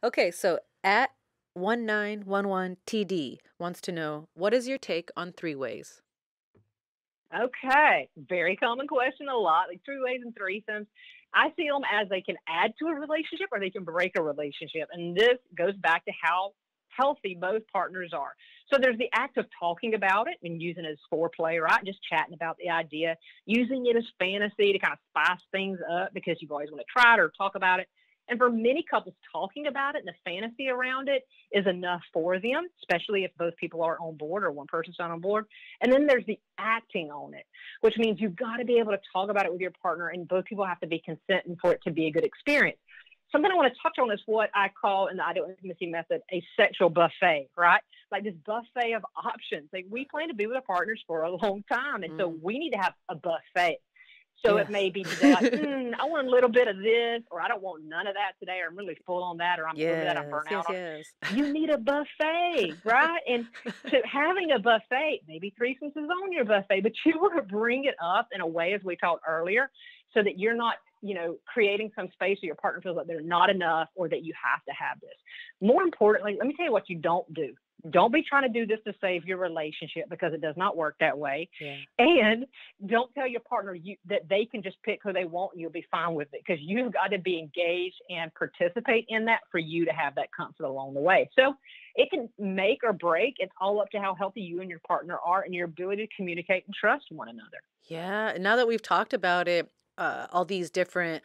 Okay, so at 1911TD wants to know, what is your take on three ways? Okay, very common question a lot, like three ways and threesomes. I see them as they can add to a relationship or they can break a relationship. And this goes back to how healthy both partners are. So there's the act of talking about it and using it as foreplay, right? Just chatting about the idea, using it as fantasy to kind of spice things up because you've always want to try it or talk about it. And for many couples, talking about it and the fantasy around it is enough for them, especially if both people are on board or one person's not on board. And then there's the acting on it, which means you've got to be able to talk about it with your partner, and both people have to be consenting for it to be a good experience. Something I want to touch on is what I call in the ideal intimacy method a sexual buffet, right? Like this buffet of options. Like we plan to be with our partners for a long time, and so Mm, we need to have a buffet. So it may yes. be today like, I want a little bit of this, or I don't want none of that today, or I'm really full on that, or I'm over that, I'm Yes, burnt yes, out on yes. it. You need a buffet, right? And so having a buffet, maybe threesomes is on your buffet, but you want to bring it up in a way, as we talked earlier, so that you're not, creating some space where your partner feels like they're not enough or that you have to have this. More importantly, let me tell you what you don't do. Don't be trying to do this to save your relationship because it does not work that way. Yeah. And don't tell your partner that they can just pick who they want and you'll be fine with it, because you've got to be engaged and participate in that for you to have that comfort along the way. So it can make or break. It's all up to how healthy you and your partner are and your ability to communicate and trust one another. Yeah. And now that we've talked about it, all these different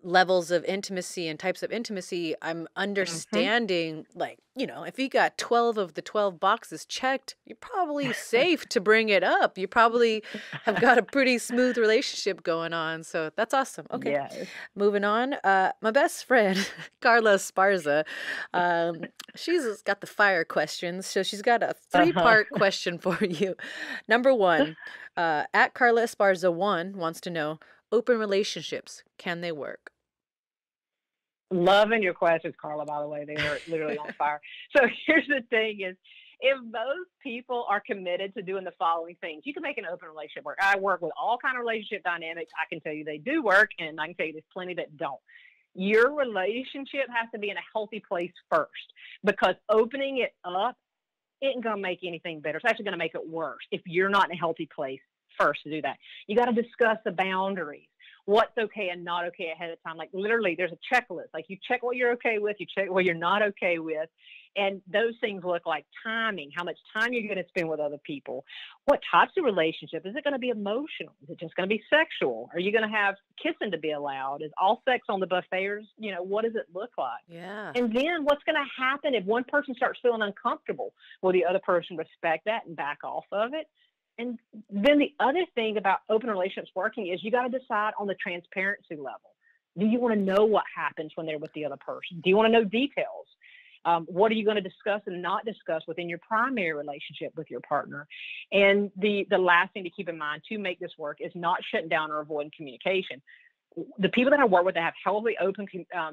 levels of intimacy and types of intimacy, I'm Hmm. understanding, like, if you got 12 of the 12 boxes checked, you're probably safe to bring it up. You probably have got a pretty smooth relationship going on. So that's awesome. Okay. Yes. Moving on. My best friend, Carla Esparza, she's got the fire questions. So she's got a Uh-huh. three-part question for you. Number one, at Carla Esparza 1 wants to know, open relationships, can they work? Loving your questions, Carla, by the way. They are literally on fire. So here's the thing is, if both people are committed to doing the following things, you can make an open relationship work. I work with all kind of relationship dynamics. I can tell you they do work, and I can tell you there's plenty that don't. Your relationship has to be in a healthy place first, because opening it up isn't going to make anything better. It's actually going to make it worse if you're not in a healthy place first to do that. You got to discuss the boundaries, what's okay and not okay ahead of time. Like literally, there's a checklist. Like you check what you're okay with, you check what you're not okay with. And those things look like timing, how much time you're going to spend with other people, what types of relationship. Is it going to be emotional? Is it just going to be sexual? Are you going to have kissing to be allowed? Is all sex on the buffet? What does it look like? Yeah. And then what's going to happen if one person starts feeling uncomfortable? Will the other person respect that and back off of it? And then the other thing about open relationships working is you got to decide on the transparency level. Do you want to know what happens when they're with the other person? Do you want to know details? What are you going to discuss and not discuss within your primary relationship with your partner? And the last thing to keep in mind to make this work is not shutting down or avoiding communication. The people that I work with that have healthy open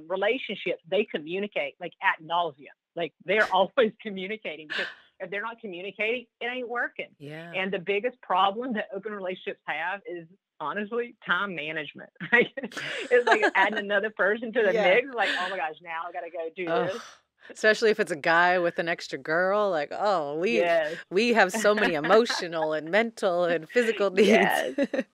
relationships, they communicate like ad nauseum. Like they're always communicating, because if they're not communicating, it ain't working. Yeah. And the biggest problem that open relationships have is honestly time management. It's like adding another person to the Yeah. mix. Like, oh my gosh, now I got to go do Oh, this. especially if it's a guy with an extra girl, like, oh, we Yes. we have so many emotional and mental and physical needs. Yes.